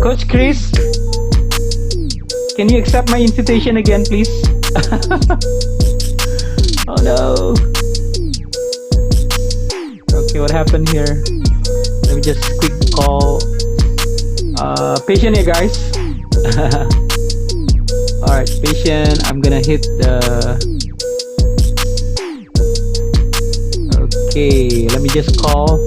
Coach Chris, can you accept my invitation again, please? Oh no. Okay, what happened here? Let me just quick call. Patient here, guys. Alright, patient. I'm gonna hit the. Okay, let me just call.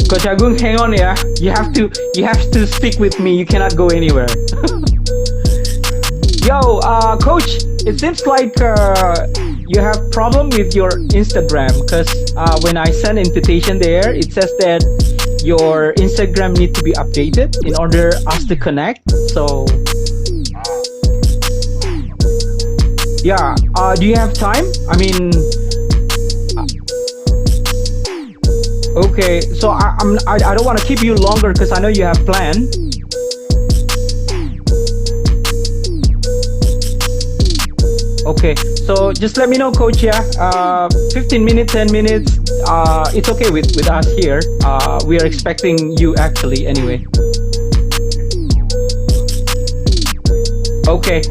Coach Agung, hang on, yeah. You have to stick with me. You cannot go anywhere. Yo, Coach, it seems like you have problem with your Instagram because when I send invitation there, it says that your Instagram need to be updated in order us to connect. So, yeah. Do you have time? I mean. Okay, so I don't want to keep you longer because I know you have plan. Okay, so just let me know, Coach. Yeah, 15 minutes, 10 minutes. It's okay with us here. We are expecting you actually anyway. Okay,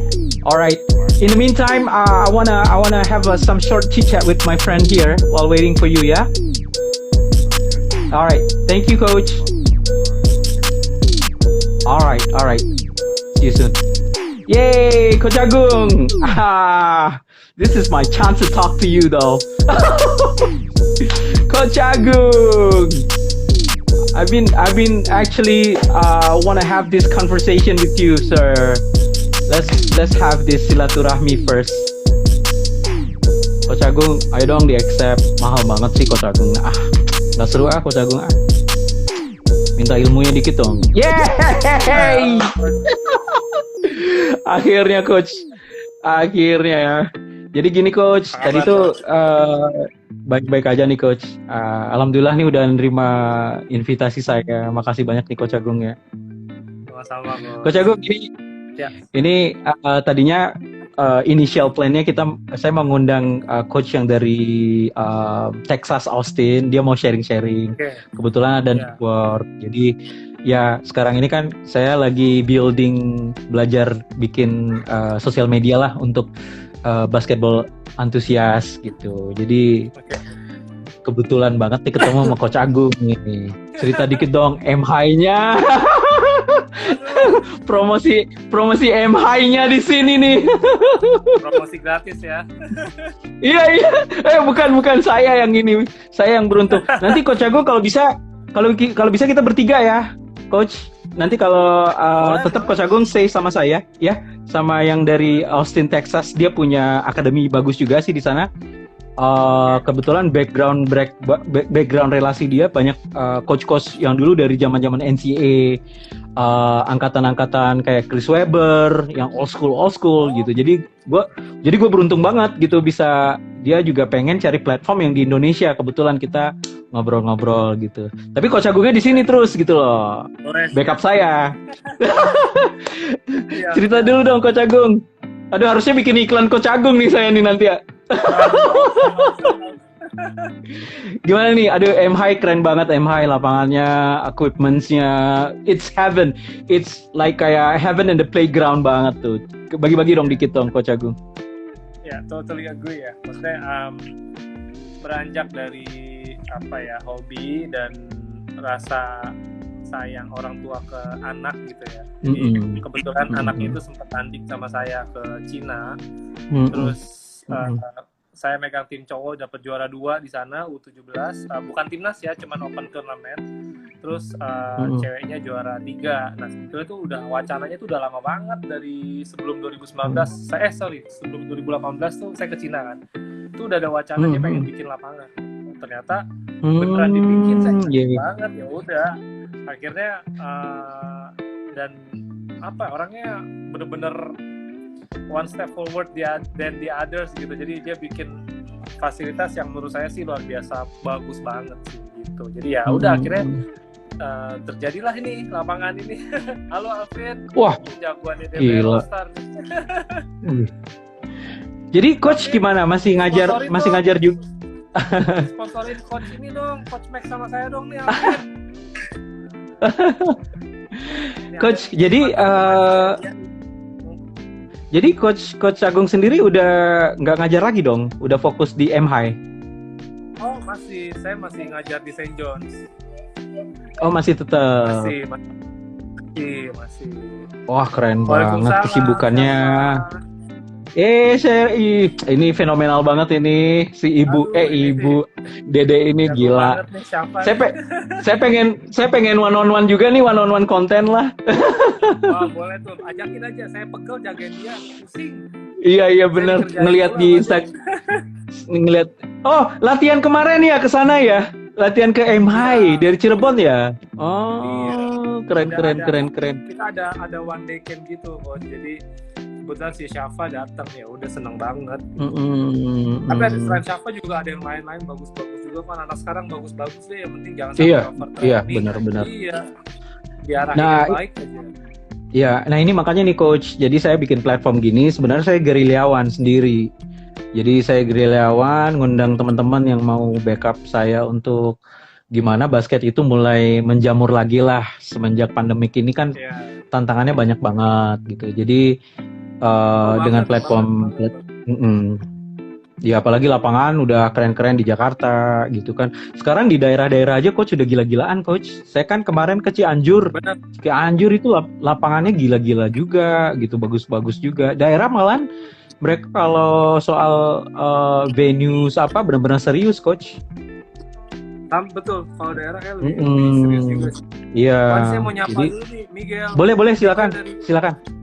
all right. In the meantime, I wanna have some short chit chat with my friend here while waiting for you. Yeah. All right, thank you, Coach. All right. See you soon. Yay, Coach Agung. This is my chance to talk to you, though. Coach Agung. I've been actually want to have this conversation with you, sir. Let's have this silaturahmi first. Coach Agung, ayo dong di-accept. Mahal banget sih Coach Agung. Nggak seru Coach Agung minta ilmunya dikit dong. Yeay. Akhirnya Coach, akhirnya ya. Jadi gini Coach, tadi tuh baik-baik aja nih Coach. Alhamdulillah nih udah nerima invitasi saya. Makasih banyak nih Coach Agung ya. Sama-sama Coach Agung ini tadinya initial plan-nya saya mengundang coach yang dari Texas Austin, dia mau sharing-sharing. Okay. Kebetulan ada network. Jadi ya sekarang ini kan saya lagi belajar bikin sosial media lah untuk basketball antusias gitu. Jadi kebetulan banget nih ketemu sama Coach Agung nih. Cerita dikit dong MH-nya. promosi MH-nya di sini nih. Promosi gratis ya. Iya. Bukan saya yang ini. Saya yang beruntung. Nanti Coach Agung kalau bisa kita bertiga ya, Coach. Nanti kalau tetap Coach Agung stay sama saya ya, sama yang dari Austin Texas. Dia punya akademi bagus juga sih di sana. Kebetulan background relasi dia banyak coach-coach yang dulu dari zaman-zaman NCAA, angkatan-angkatan kayak Chris Webber yang old school gitu. Jadi gue beruntung banget gitu bisa, dia juga pengen cari platform yang di Indonesia. Kebetulan kita ngobrol-ngobrol gitu. Tapi Coach Agungnya di sini terus gitu loh. Backup saya. Cerita dulu dong Coach Agung. Aduh, harusnya bikin iklan Coach Agung nih saya nih nanti ya. Gimana nih? Aduh, MH keren banget, MH lapangannya, equipmentsnya, it's heaven. It's like kayak heaven in the playground banget tuh. Bagi-bagi dong dikit dong, Coach Agung. Ya, totally agree ya. Maksudnya beranjak dari hobi dan rasa sayang orang tua ke anak gitu ya. Jadi kebetulan anaknya itu sempat tanding sama saya ke Cina. Terus saya megang tim cowok, dapat juara 2 di sana U17, bukan timnas ya, cuman open turnamen. Terus ceweknya juara 3. Nah, sebetulnya itu udah wacananya tuh udah lama banget dari sebelum 2019. Sebelum 2018 tuh saya ke Cina kan. Itu udah ada wacananya pengen bikin lapangan. Ternyata beneran dibikin, saya banget ya udah. Akhirnya dan orangnya bener-bener one step forward than the others gitu. Jadi dia bikin fasilitas yang menurut saya sih luar biasa bagus banget sih gitu. Jadi ya udah akhirnya terjadilah ini lapangan ini. Halo Alvin. Wah, jagoannya DBL All Star. Jadi coach gimana? Masih ngajar juga? Sponsorin coach ini dong, coach Max sama saya dong nih. Amin. Coach, jadi coach Agung sendiri udah nggak ngajar lagi dong, udah fokus di M-High. Oh saya masih ngajar di St. John's. Oh masih tetap. Masih. Wah keren banget kesibukannya. Ini fenomenal banget ini si ibu. Ibu Dede ini gila. Nih, saya pengen one on one juga nih, one on one konten lah. Wah boleh tuh, ajakin aja. Saya pegel jagain dia, pusing. Iya benar, ngelihat di ngelihat. Oh latihan kemarin ya ke sana ya, latihan ke M-High dari Cirebon ya. Oh iya. Keren. Kita ada one day camp gitu, Coach. Jadi kebetulan si Syafa datang, ya udah seneng banget. Tapi ada selain Syafa juga ada yang lain-lain bagus-bagus juga kan. Anak sekarang bagus-bagus deh, yang penting jangan sampai overtraining. Iya benar. Iya. Diarahin yang baik aja. Ya, nah ini makanya nih Coach. Jadi saya bikin platform gini. Sebenarnya saya gerilyawan sendiri. Jadi saya gerilyawan, ngundang teman-teman yang mau backup saya untuk gimana basket itu mulai menjamur lagi lah semenjak pandemik ini kan. Tantangannya banyak banget gitu. Jadi dengan platform ya apalagi lapangan udah keren-keren di Jakarta gitu kan. Sekarang di daerah-daerah aja Coach udah gila-gilaan Coach. Saya kan kemarin ke Cianjur. Cianjur itu lapangannya gila-gila juga gitu, bagus-bagus juga. Daerah malahan mereka kalau soal venues apa benar-benar serius Coach. Betul, kalau daerah kayak lebih serius juga sih. Iya. Saya mau nyapa dulu nih, Miguel. Boleh, silakan.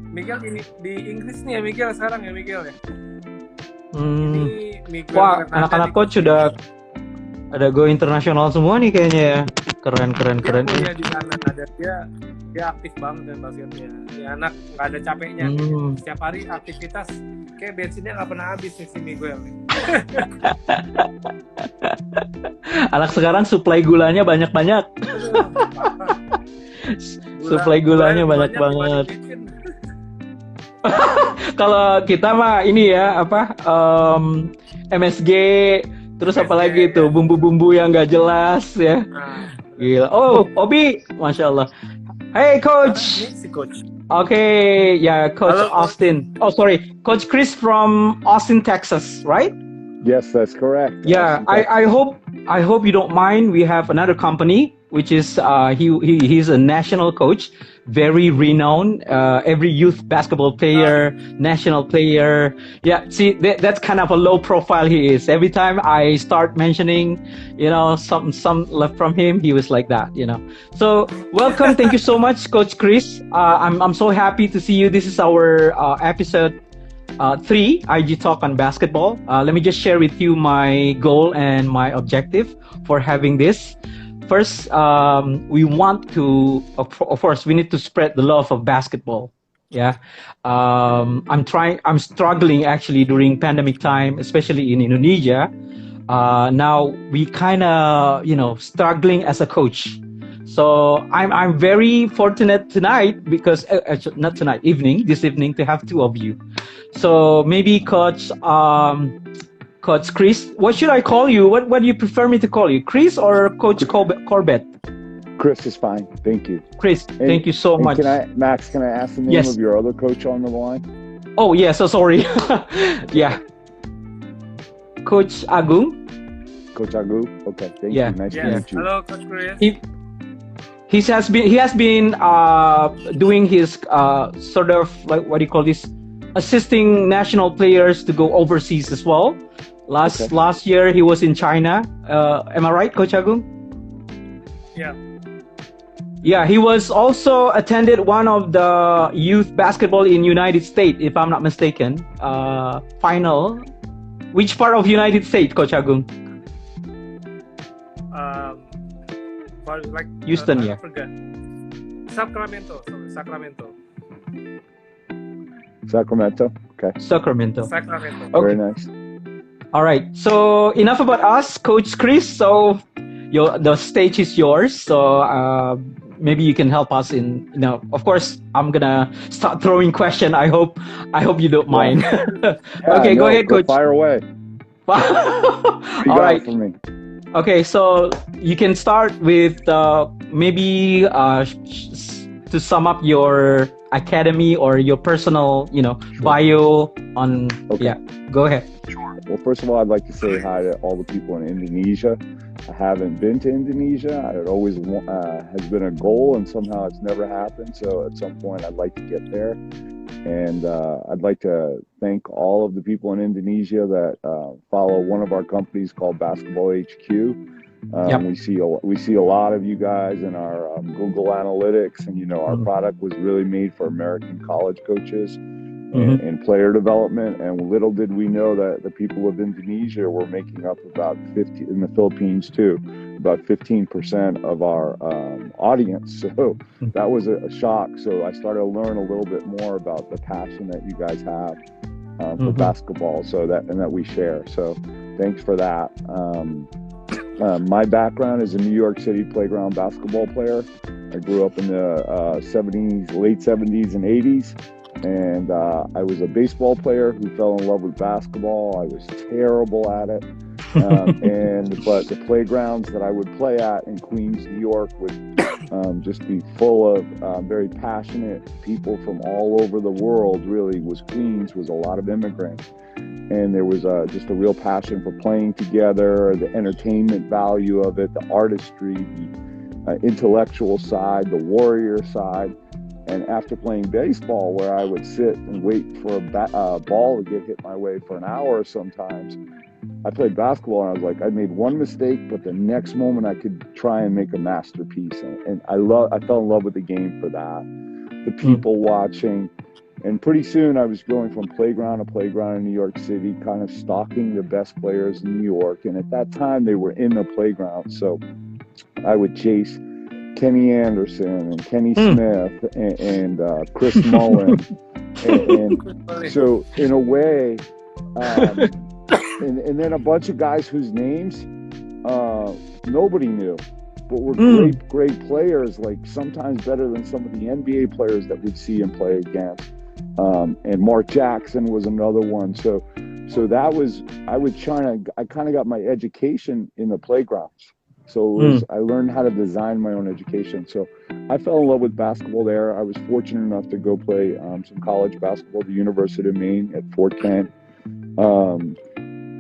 Miguel ini di Inggris nih ya, Miguel sekarang ya, Miguel ya. Ini Miguel. Wah, anak-anak Coach sudah ada go internasional semua nih kayaknya ya. Keren. Dia di sana ada dia aktif banget dan basketnya. Ya anak nggak ada capeknya. Setiap hari aktivitas, kayak bensinnya nggak pernah habis nih si Miguel. Anak sekarang supply gulanya banyak-banyak. Supply gulanya banyak banget. Kalau kita mah ini ya MSG terus apalagi itu bumbu-bumbu yang nggak jelas ya. Gila. Oh, Obi, masya Allah. Hey, Coach. Okay, yeah, Coach Hello, Austin. Oh, sorry, Coach Chris from Austin, Texas, right? Yes, that's correct. Yeah, I hope you don't mind. We have another company, which is he's a national coach, very renowned. Every youth basketball player, national player. Yeah, see, that's kind of a low profile he is. Every time I start mentioning, some left from him, he was like that, So welcome, thank you so much, Coach Chris. I'm so happy to see you. This is our episode 3 IG Talk on Basketball. Let me just share with you my goal and my objective for having this. First, we want to, of course, we need to spread the love of basketball. Yeah, I'm struggling actually during pandemic time, especially in Indonesia. Now we kind of, struggling as a coach. So I'm very fortunate tonight because not tonight, this evening to have two of you. So maybe Coach Chris, what should I call you? What do you prefer me to call you, Chris or Coach Corbett? Chris is fine, thank you. Chris, thank you so much. Max, can I ask the name of your other coach on the line? Oh yeah, so sorry. Yeah, Coach Agung. Coach Agung. Okay, thank you. Nice to meet you. Hello, Coach Chris. He has been doing his sort of like what do you call this, assisting national players to go overseas as well. Last year he was in China. Am I right, Coach Agung? Yeah. Yeah, he was also attended one of the youth basketball in United States, if I'm not mistaken. Final. Which part of United States, Coach Agung? Houston, I forgot. Sacramento. Okay. Sacramento. Okay. Very nice. All right. So enough about us, Coach Chris. So the stage is yours. So maybe you can help us in. Of course, I'm gonna start throwing questions. I hope you don't mind. Okay, go ahead, Coach. Fire away. All right. For me. Okay, so you can start with maybe to sum up your academy or your personal, bio on. Okay. Yeah, go ahead. Sure. Well, first of all, I'd like to say hi to all the people in Indonesia. I haven't been to Indonesia. It always has been a goal, and somehow it's never happened. So at some point, I'd like to get there. And I'd like to thank all of the people in Indonesia that follow one of our companies called Basketball HQ. Yep. We see a lot of you guys in our Google Analytics, and our product was really made for American college coaches and player development. And little did we know that the people of Indonesia were making up about 50 in the Philippines too, about 15% of our audience. So that was a shock. So I started to learn a little bit more about the passion that you guys have for basketball, that we share. So thanks for that. My background is a New York City playground basketball player. I grew up in the late 70s and 80s. And I was a baseball player who fell in love with basketball. I was terrible at it. But the playgrounds that I would play at in Queens, New York would just be full of very passionate people from all over the world. Really, Queens was a lot of immigrants. And there was just a real passion for playing together, the entertainment value of it, the artistry, the intellectual side, the warrior side. And after playing baseball, where I would sit and wait for a ball to get hit my way for an hour sometimes, I played basketball, and I was like, I made one mistake, but the next moment I could try and make a masterpiece. And I fell in love with the game for that. The people watching. And pretty soon I was going from playground to playground in New York City, kind of stalking the best players in New York. And at that time, they were in the playground. So I would chase Kenny Anderson and Kenny Smith and Chris Mullen. and so in a way, and then a bunch of guys whose names nobody knew, but were great players, like sometimes better than some of the NBA players that we'd see and play against. And Mark Jackson was another one. So that was, I kind of got my education in the playgrounds. So I learned how to design my own education. So I fell in love with basketball there. I was fortunate enough to go play some college basketball at the University of Maine at Fort Kent.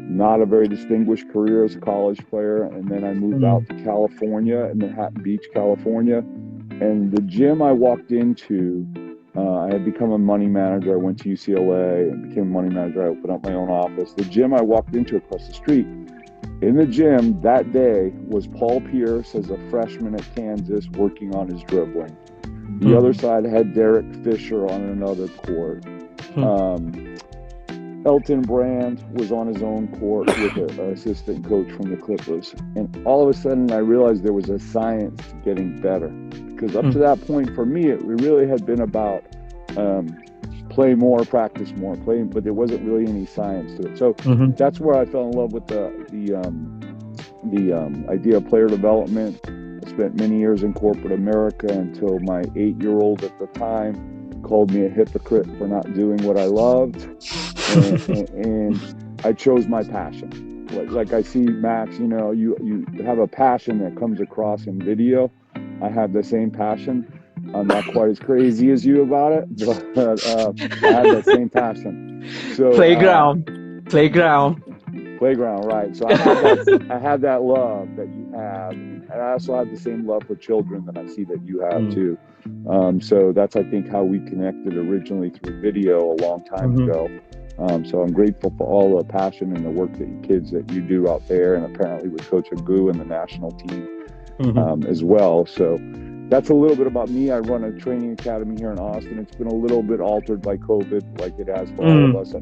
Not a very distinguished career as a college player. And then I moved out to California, in Manhattan Beach, California. And the gym I walked into, I had become a money manager. I went to UCLA and became a money manager. I opened up my own office. The gym I walked into across the street, in the gym that day was Paul Pierce as a freshman at Kansas working on his dribbling. The other side had Derek Fisher on another court. Elton Brand was on his own court with an assistant coach from the Clippers. And all of a sudden I realized there was a science to getting better. Because up to that point for me, it really had been about play more, practice more, but there wasn't really any science to it. So that's where I fell in love with the idea of player development. I spent many years in corporate America until my 8-year-old at the time called me a hypocrite for not doing what I loved. And I chose my passion. Like I see Max, you have a passion that comes across in video. I have the same passion. I'm not quite as crazy as you about it, but I have that same passion. So playground, right? So I have that love that you have, and I also have the same love for children that I see that you have too. So that's, I think, how we connected originally through video a long time ago. So I'm grateful for all the passion and the work that you kids that you do out there, and apparently with Coach Agung and the national team as well. So that's a little bit about me. I run a training academy here in Austin. It's been a little bit altered by COVID, like it has for all of us.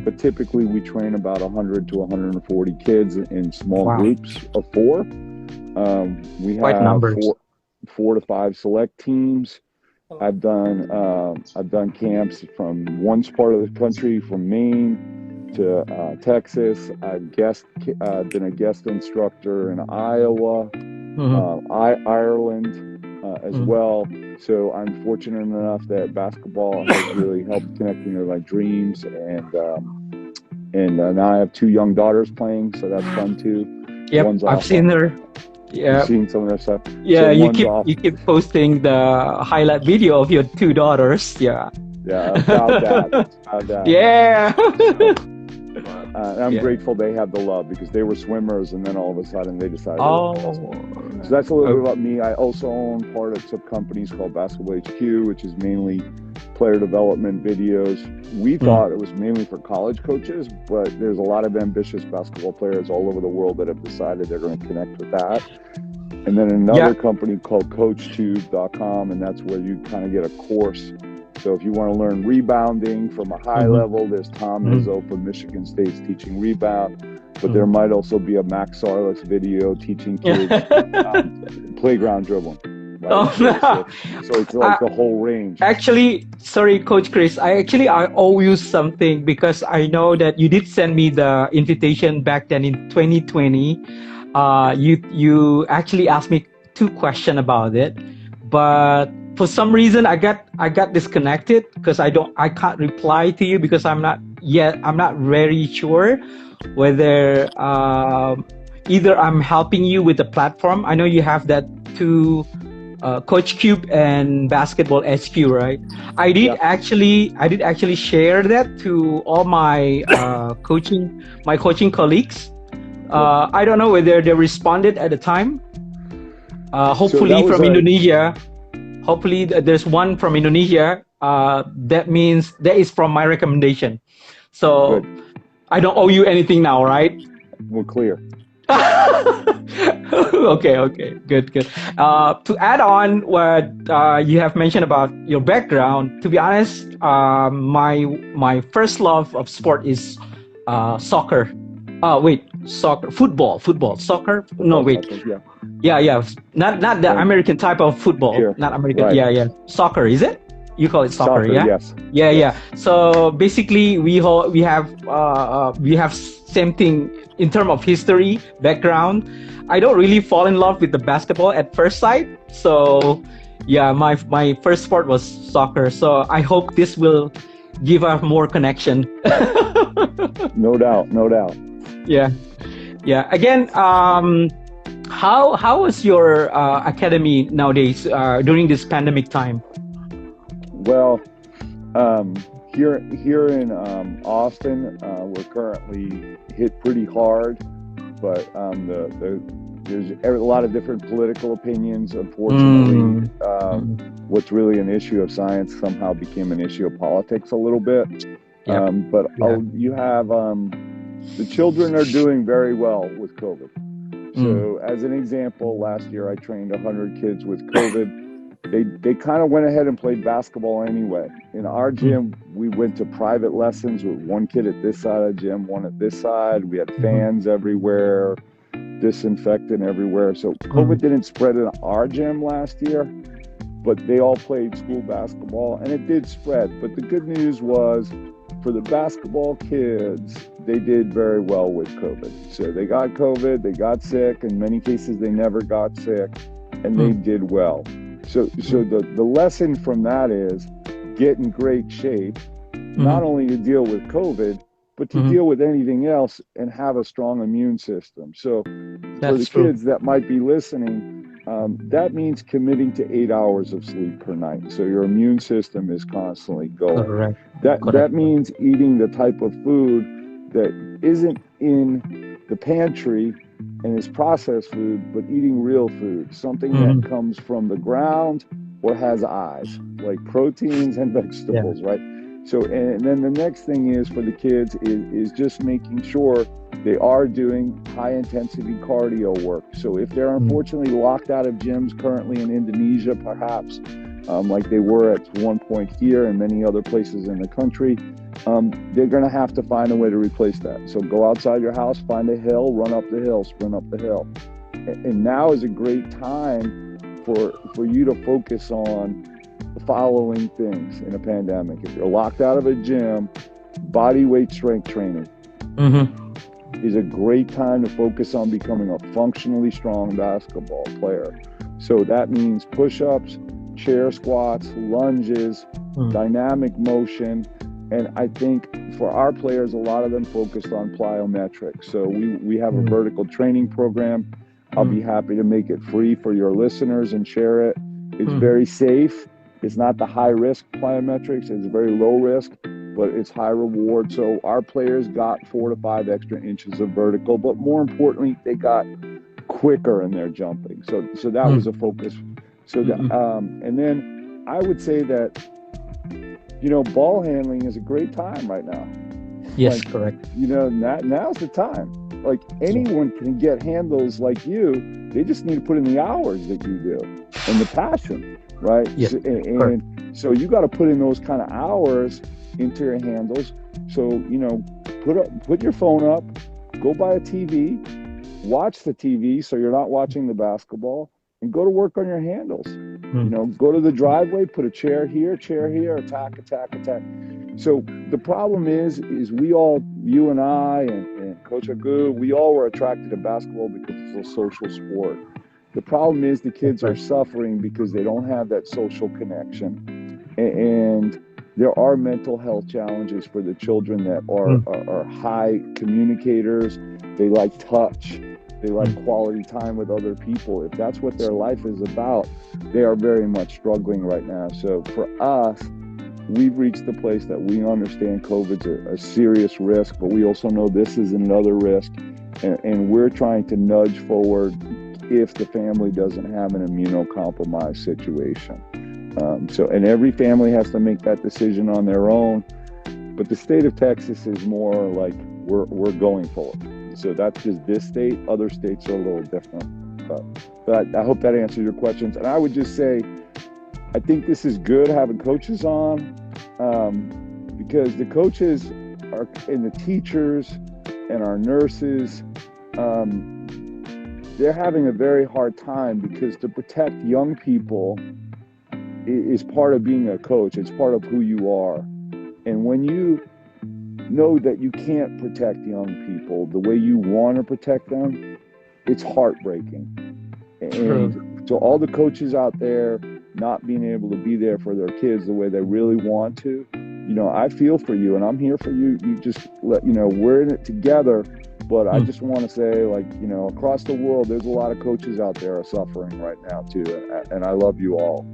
But typically we train about 100 to 140 kids in small groups of 4. We have 4 to 5 select teams. I've done camps from one part of the country, from Maine to Texas. I've been a guest instructor in Iowa, Ireland as well. So I'm fortunate enough that basketball has really helped connect me to my dreams, and And now I have 2 young daughters playing, so that's fun too. Yep, One's I've off seen on- her. Yeah, You've seen some of their stuff. yeah. So You one's off. keep posting the highlight video of your 2 daughters. Yeah. Yeah, about that. About that. Yeah. And I'm Yeah. grateful they have the love, because they were swimmers, and then all of a sudden they decided. Oh. So that's a little bit about me. I also own part of some companies called Basketball HQ, which is mainly player development videos. We thought it was mainly for college coaches, but there's a lot of ambitious basketball players all over the world that have decided they're going to connect with that. And then another company called CoachTube.com, and that's where you kind of get a course. So if you want to learn rebounding from a high level, there's Tom Izzo from Michigan State's teaching rebound. But there might also be a Max Sarlis video teaching kids playground dribbling. Right? Oh, no. So it's like the whole range. Actually, sorry, Coach Chris. I owe you something, because I know that you did send me the invitation back then in 2020. You actually asked me 2 questions about it, but for some reason I got disconnected, because I can't reply to you, because I'm not very sure whether either I'm helping you with the platform. I know you have that 2 Coach Cube and Basketball HQ, right? I did actually share that to all my coaching colleagues. I don't know whether they responded at the time. Hopefully from Indonesia. Hopefully there's one from Indonesia. That means that is from my recommendation. So good. I don't owe you anything now, right? We're clear. Okay, good. To add on what you have mentioned about your background, to be honest, my first love of sport is soccer. Football, soccer. No, wait. Soccer, Yeah. Not the American type of football. Sure. Not American. Right. Yeah. Soccer, is it? You call it soccer, yeah? Yes. Yeah. So basically, we have same thing in terms of history, background. I don't really fall in love with the basketball at first sight. So yeah, my first sport was soccer. So I hope this will give us more connection. No doubt. Yeah. Again, how was your academy nowadays during this pandemic time? Well, here in Austin, we're currently hit pretty hard, but there's a lot of different political opinions. Unfortunately, what's really an issue of science somehow became an issue of politics a little bit. You have the children are doing very well with COVID. So as an example, last year I trained 100 kids with COVID. They kind of went ahead and played basketball anyway. In our gym, we went to private lessons with one kid at this side of the gym, one at this side. We had fans everywhere, disinfectant everywhere. So COVID didn't spread in our gym last year, but they all played school basketball, and it did spread. But the good news was, for the basketball kids, they did very well with COVID. So they got COVID, they got sick. In many cases, they never got sick, and they did well. So the lesson from that is get in great shape, not only to deal with COVID, but to deal with anything else and have a strong immune system. So for the kids that might be listening, that means committing to 8 hours of sleep per night. So your immune system is constantly going. Correct. That means eating the type of food that isn't in the pantry and is processed food, but eating real food, something that comes from the ground or has eyes, like proteins and vegetables, right? So, and then the next thing is for the kids is just making sure they are doing high intensity cardio work. So if they're unfortunately locked out of gyms currently in Indonesia, perhaps, like they were at one point here and many other places in the country, they're going to have to find a way to replace that. So go outside your house, find a hill, run up the hill, sprint up the hill. And now is a great time for you to focus on the following things in a pandemic. If you're locked out of a gym, body weight strength training is a great time to focus on becoming a functionally strong basketball player. So that means push-ups, chair squats, lunges, dynamic motion, And I think for our players, a lot of them focused on plyometrics. So we have a vertical training program. I'll be happy to make it free for your listeners and share it. It's very safe. It's not the high risk plyometrics. It's very low risk, but it's high reward. So our players got 4 to 5 extra inches of vertical, but more importantly, they got quicker in their jumping. So that was a focus. So that, and then I would say that, you know, ball handling is a great time right now. Yes, correct. You know, now's the time. Like anyone can get handles like you. They just need to put in the hours that you do and the passion, right? Yes, and so you got to put in those kind of hours into your handles. So, you know, put your phone up, go buy a TV, watch the TV so you're not watching the basketball, and go to work on your handles. You know, go to the driveway, put a chair here, attack. So the problem is we all, you and I and Coach Agung, we all were attracted to basketball because it's a social sport. The problem is the kids are suffering because they don't have that social connection. And there are mental health challenges for the children that are high communicators. They like touch. They like quality time with other people. If that's what their life is about, they are very much struggling right now. So for us, we've reached the place that we understand COVID's a serious risk, but we also know this is another risk. And we're trying to nudge forward if the family doesn't have an immunocompromised situation. And every family has to make that decision on their own. But the state of Texas is more like we're going forward. So that's just this state. Other states are a little different. But I hope that answers your questions. And I would just say, I think this is good having coaches on because the coaches are, and the teachers and our nurses, they're having a very hard time because to protect young people is part of being a coach. It's part of who you are. And when you know that you can't protect young people the way you want to protect them, it's heartbreaking. And so all the coaches out there not being able to be there for their kids the way they really want to, you know, I feel for you and I'm here for you. You just we're in it together. But I just want to say, like, you know, across the world, there's a lot of coaches out there are suffering right now too. And I love you all.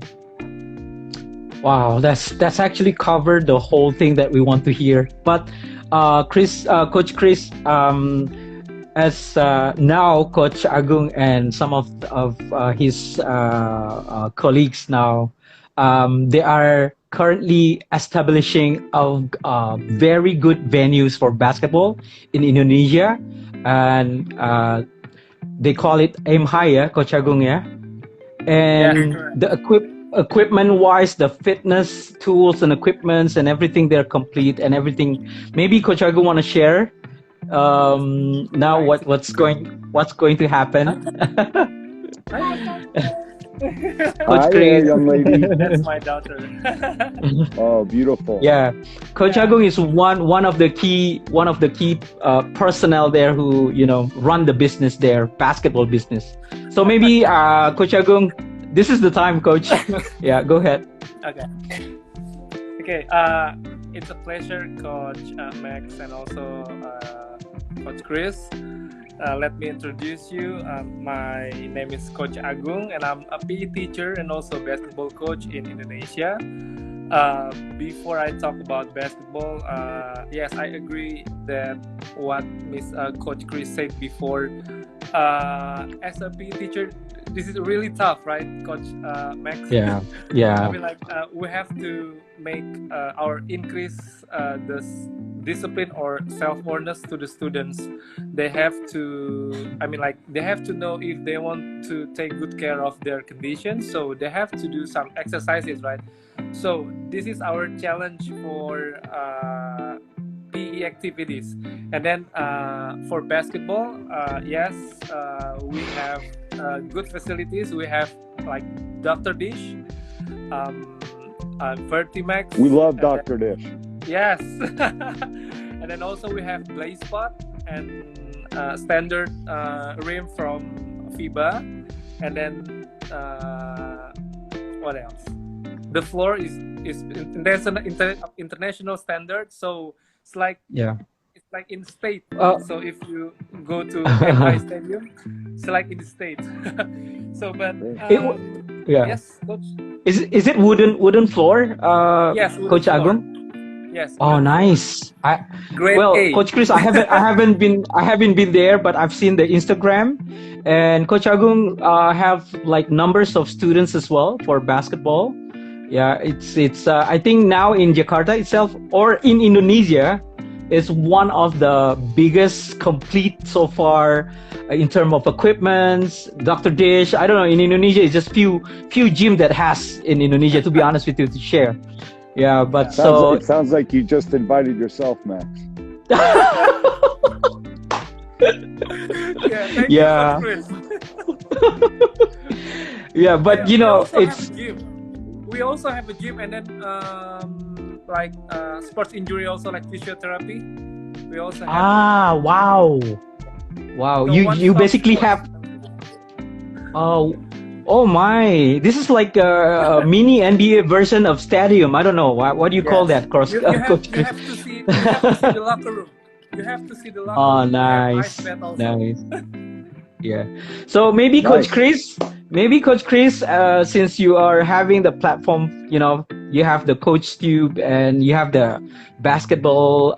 Wow, that's actually covered the whole thing that we want to hear. But Coach Chris, as now Coach Agung and some of his colleagues now, they are currently establishing very good venues for basketball in Indonesia, and they call it Aim High, Coach Agung, yeah? And the equipment wise, the fitness tools and equipments and everything, they're complete and everything. Maybe Coach Agung want to share now what's going to happen. Coach Chris, young lady. That's my daughter. Oh, beautiful. Yeah, Coach Agung is one of the key personnel there who, you know, run the business there, basketball business. So maybe Coach Agung, this is the time, Coach. Yeah, go ahead. Okay. It's a pleasure, Coach Max, and also Coach Chris. Let me introduce you. My name is Coach Agung, and I'm a PE teacher and also basketball coach in Indonesia. Before I talk about basketball, yes, I agree that what Coach Chris said before. As a PE teacher, this is really tough, right, Coach Max? Yeah. I mean, like we have to make our increase the discipline or self-awareness to the students. They have to, they have to know if they want to take good care of their conditions. So they have to do some exercises, right? So this is our challenge for PE activities. And then for basketball, yes, we have good facilities. We have like Dr. Dish, Vertimax. We love Dr. Dish. Yes. And then also we have Blaze Spot and standard rim from FIBA. And then what else? the floor is there's an international standard, so it's like in state. So if you go to MI Stadium, it's like in the state. So, but yes, coach. Is it wooden floor? Yes, wooden Coach floor. Agung. Yes. Oh, nice. Grade A. Coach Chris, I haven't been there, but I've seen the Instagram, and Coach Agung have like numbers of students as well for basketball. Yeah, it's I think now in Jakarta itself or in Indonesia, it's one of the biggest complete so far in terms of equipments. Dr. Dish, I don't know, in Indonesia it's just few gym that has in Indonesia, to be honest with you, to share. Yeah, but it sounds like you just invited yourself, Max. Yeah. Yeah, but you know, we also have a gym, and then like sports injury, also like physiotherapy. We also have. Wow. So you basically have. Oh my! This is like a mini NBA version of stadium. I don't know what do you call that, Coach? You have to see the locker room. You have to see the locker room. Oh, nice. Yeah. So maybe Coach Chris, since you are having the platform, you know, you have the Coach Tube and you have the basketball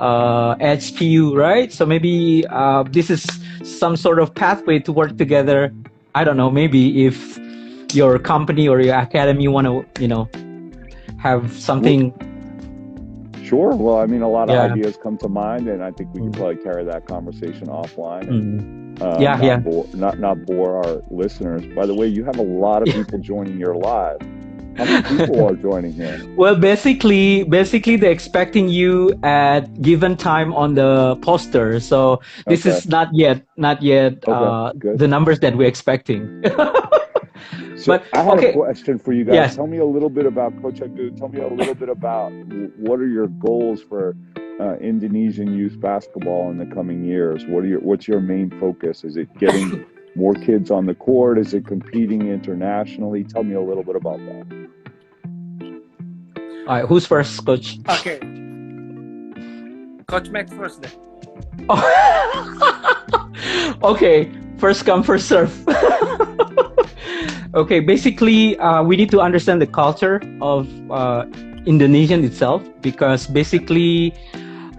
HQ, right? So maybe this is some sort of pathway to work together. I don't know. Maybe if your company or your academy want to, you know, have something. Sure. Well, I mean, a lot of ideas come to mind, and I think we can probably carry that conversation offline. And, not bore our listeners. By the way, you have a lot of people joining your live. How many people are joining here? Well, basically, they're expecting you at given time on the poster. So this is not yet the numbers that we're expecting. So but I had a question for you guys. Yes. Tell me a little bit about Coach Agung. Tell me a little bit about what are your goals for Indonesian youth basketball in the coming years? What's your main focus? Is it getting more kids on the court? Is it competing internationally? Tell me a little bit about that. All right, who's first, Coach? Okay, Coach Max first then. Okay, first come, first serve. Okay, basically, we need to understand the culture of Indonesian itself, because basically,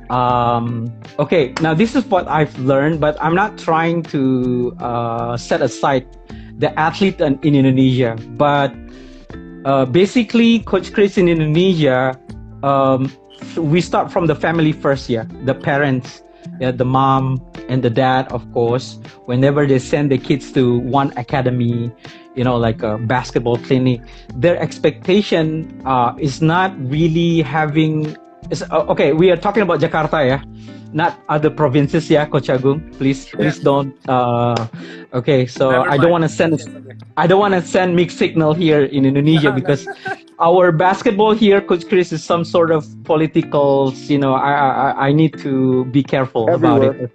okay, now this is what I've learned, but I'm not trying to set aside the athlete in Indonesia, but basically, Coach Chris, in Indonesia, we start from the family first, the parents, the mom and the dad, of course. Whenever they send the kids to one academy, you know, like a basketball clinic, their expectation is not really having. Okay, we are talking about Jakarta, not other provinces, Coach Agung. Please don't. Okay, so I don't want to send mixed signal here in Indonesia because our basketball here, Coach Chris, is some sort of political. You know, I need to be careful about it.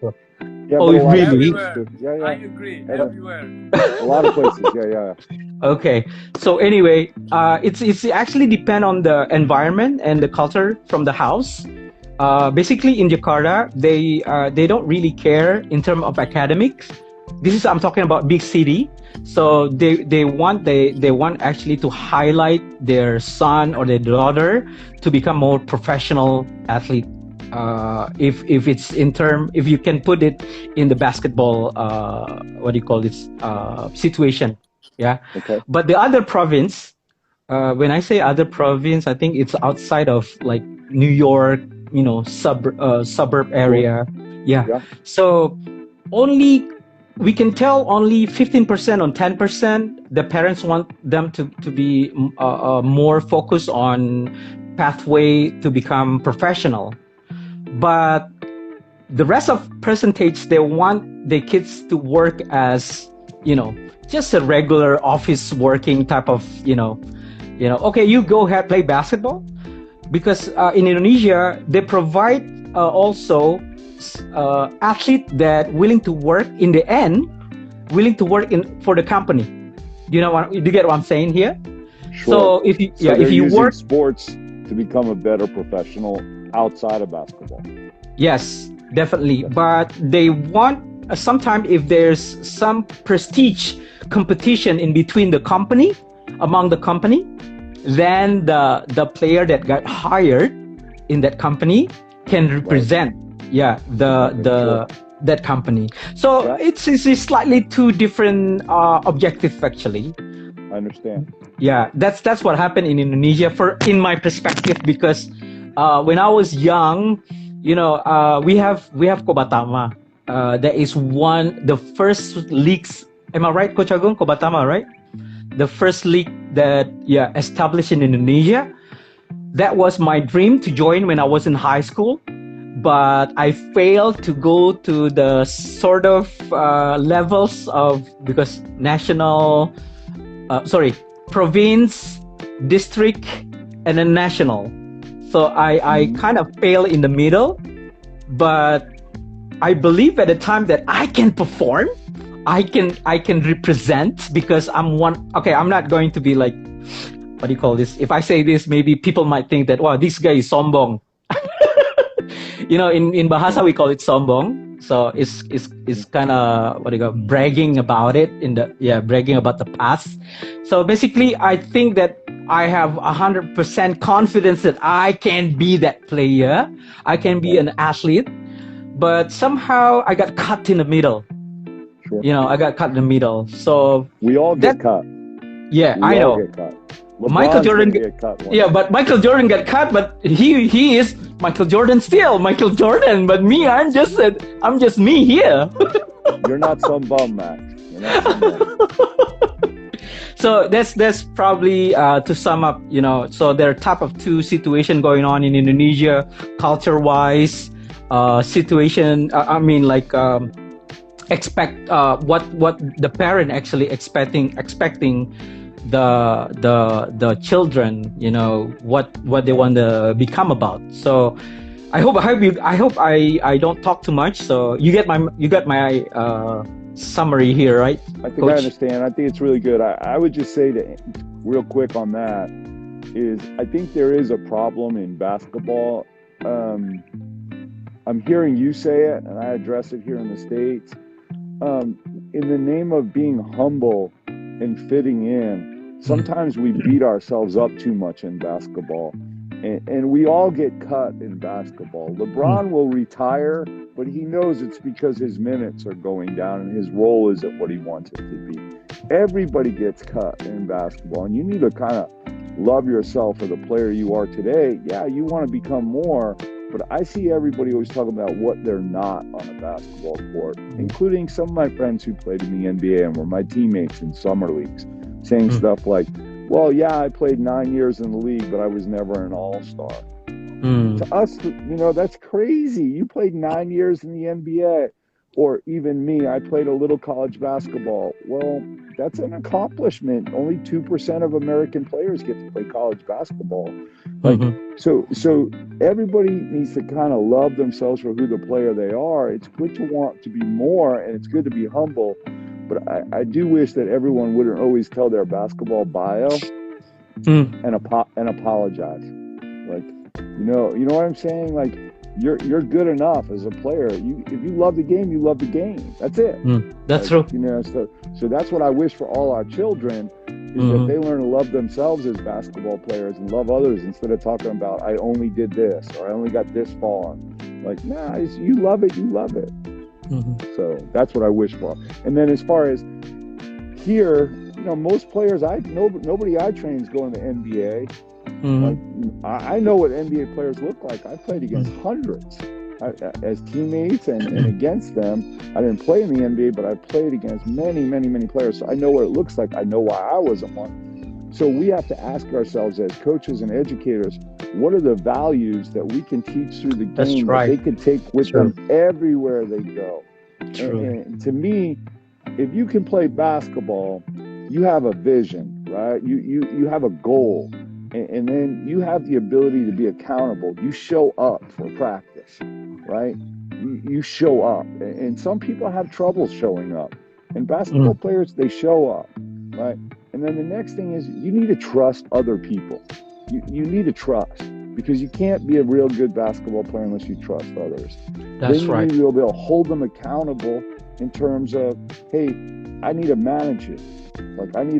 Yeah, really? I agree. Everywhere. A lot of places. Yeah. Okay. So anyway, it's actually depend on the environment and the culture from the house. Basically, in Jakarta, they don't really care in terms of academics. I'm talking about big city. So they want actually to highlight their son or their daughter to become more professional athlete. If it's if you can put it in the basketball, situation, Okay. But the other province, when I say other province, I think it's outside of like New York, you know, suburb area. Yeah. So we can tell only 15% on 10%. The parents want them to be more focused on pathway to become professional. But the rest of percentage, they want the kids to work as, you know, just a regular office working type of, okay, you go ahead, play basketball. Because in Indonesia, they provide also athletes that willing to work in the end, for the company. Do you get what I'm saying here? So if you So they're if you using work, sports to become a better professional outside of basketball. yes, definitely. But they want sometimes if there's some prestige competition in between the company, among the company, then the player that got hired in that company can represent the that company. So it's slightly two different objectives actually. I understand. Yeah, that's what happened in Indonesia in my perspective, because when I was young, we have Kobatama. There is the first leagues. Am I right, Coach Agung? Kobatama, right? The first league that established in Indonesia. That was my dream to join when I was in high school, but I failed to go to the sort of levels because province, district, and then national. So I kind of failed in the middle, but I believe at the time that I can perform, I can represent, because I'm one. Okay, I'm not going to be like, what do you call this? If I say this, maybe people might think that, wow, this guy is sombong. In Bahasa we call it sombong. So it's kind of, what do you call, bragging about it, bragging about the past. So basically, I think that I have 100% confidence that I can be that player. I can be an athlete, but somehow I got cut in the middle. Sure. I got cut in the middle. So we all get cut. Yeah, I know. Get cut. Michael Jordan get cut. But Michael Jordan got cut, but he is Michael Jordan still, Michael Jordan. But me, I'm just me here. You're not some bum, Matt. You're not some bum. So that's probably to sum up. So there are type of two situation going on in Indonesia, culture-wise, situation. Expect what the parent actually expecting the children, what they want to become about. So I hope I don't talk too much. So you get my summary here, right? I think Coach? I understand. I think it's really good. I would just say that real quick on that is I think there is a problem in basketball. I'm hearing you say it, and I address it here in the States. In the name of being humble and fitting in, sometimes we beat ourselves up too much in basketball. And we all get cut in basketball. LeBron will retire, but he knows it's because his minutes are going down and his role isn't what he wants it to be. Everybody gets cut in basketball, and you need to kind of love yourself for the player you are today. Yeah, you want to become more, but I see everybody always talking about what they're not on a basketball court, including some of my friends who played in the NBA and were my teammates in summer leagues, saying stuff like, well, yeah, I played 9 years in the league, but I was never an all-star. To us, that's crazy. You played 9 years in the NBA. Or even me, I played a little college basketball. Well, that's an accomplishment. Only 2% of American players get to play college basketball. So everybody needs to kind of love themselves for who the player they are. It's good to want to be more, and it's good to be humble. But I do wish that everyone wouldn't always tell their basketball bio and apologize. Like, you know what I'm saying? Like, you're good enough as a player. If you love the game, you love the game. That's it. That's true. So that's what I wish for all our children, is that they learn to love themselves as basketball players and love others, instead of talking about, I only did this or I only got this far. Like, nah, you love it, you love it. So that's what I wish for. And then as far as here, most players nobody I train is going to the NBA. Like, I know what NBA players look like. I played against hundreds as teammates and against them. I didn't play in the NBA, but I played against many, many, many players. So I know what it looks like. I know why I wasn't one. So we have to ask ourselves as coaches and educators, what are the values that we can teach through the game that they can take with them everywhere they go? And to me, if you can play basketball, you have a vision, right? You have a goal. And then you have the ability to be accountable. You show up for practice, right? You show up. And some people have trouble showing up. And basketball players, they show up, right? And then the next thing is you need to trust other people. You need to trust, because you can't be a real good basketball player unless you trust others. That's Then you right. need to be able to hold them accountable in terms of, hey, I need to manage you. Like I'm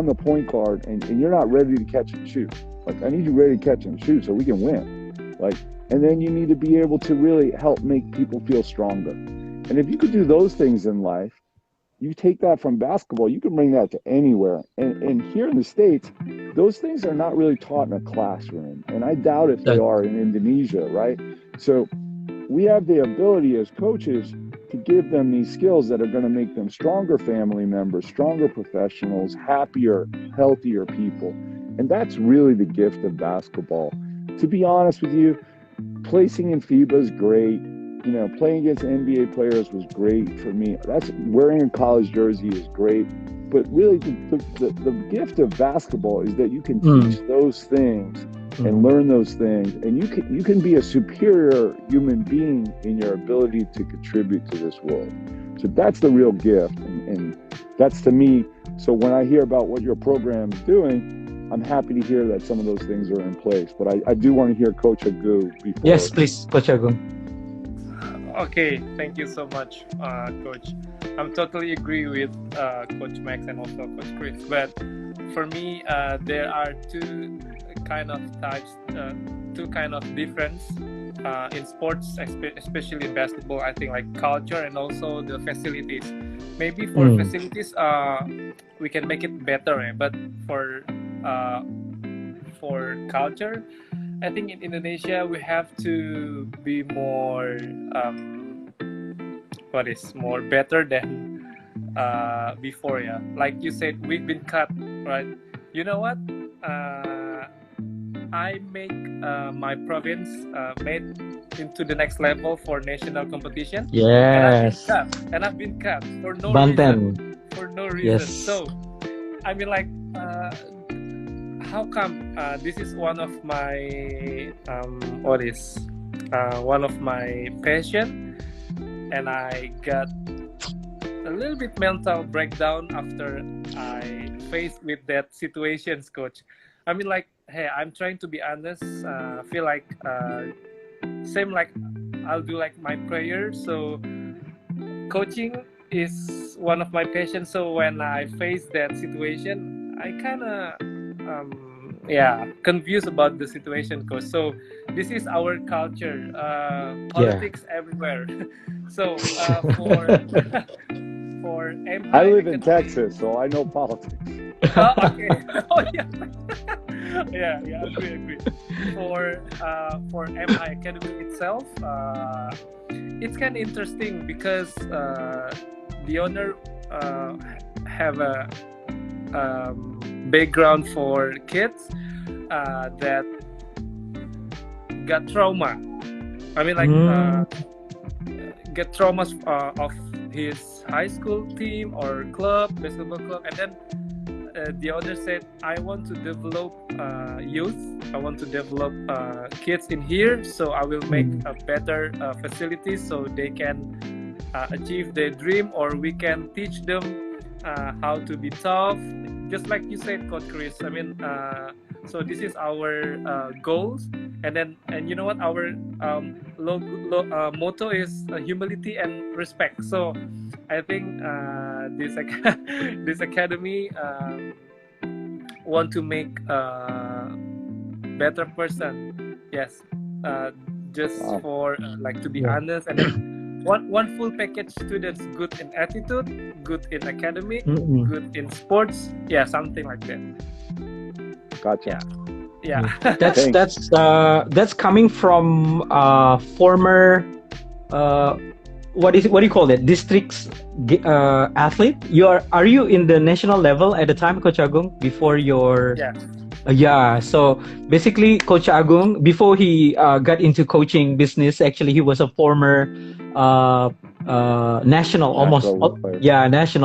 the point guard and you're not ready to catch and shoot. Like I need you ready to catch and shoot so we can win. Like, and then you need to be able to really help make people feel stronger. And if you could do those things in life, you take that from basketball, you can bring that to anywhere. And here in the States, those things are not really taught in a classroom. And I doubt if they are in Indonesia, right? So we have the ability as coaches to give them these skills that are going to make them stronger family members, stronger professionals, happier, healthier people. And that's really the gift of basketball. To be honest with you, placing in FIBA is great. You know, playing against NBA players was great for me. That's wearing a college jersey is great. But really, the gift of basketball is that you can teach those things and learn those things, and you can be a superior human being in your ability to contribute to this world. So that's the real gift, and that's to me. So when I hear about what your program's doing, I'm happy to hear that some of those things are in place. But I do want to hear Coach Agung before. Yes, please, Coach Agung. Okay, thank you so much, Coach. I'm totally agree with Coach Max and also Coach Chris. But for me, there are two kind of difference in sports, especially in basketball. I think like culture and also the facilities. Maybe for facilities, we can make it better, but for culture, I think in Indonesia we have to be more more better than before. Yeah, like you said, we've been cut, right? You know what? I make my province made into the next level for national competition. Yes. And I've been cut for no Banten. reason. For no reason. Yes. So, I mean, like, how come this is one of my one of my passion, and I got a little bit mental breakdown after I faced with that situations, Coach. I mean, like, hey, I'm trying to be honest. Feel like same like I'll do like my prayer. So coaching is one of my passions. So when I face that situation, I kind of confused about the situation, Coach. So this is our culture. Politics everywhere. So for MI, I live in Texas, so I know politics. Oh, okay. Oh, yeah. yeah, agree. For MI Academy itself, it's kind of interesting because the owner have a background for kids that got trauma. I mean, like get traumas of his high school team or club, basketball club, and then the owner said, I want to develop youth, I want to develop kids in here, so I will make a better facilities so they can achieve their dream, or we can teach them how to be tough, just like you said, Coach Chris. I mean, so this is our goals, and you know what, our motto is humility and respect. So I think this academy want to make a better person. Yes, just for like to be honest, and then one full package students, good in attitude, good in academic, good in sports. Yeah, something like that. Gotcha. Yeah. That's coming from former what do you call it? Districts athlete. Are you in the national level at the time, Coach Agung? Before your so basically, Coach Agung, before he got into coaching business, actually he was a former national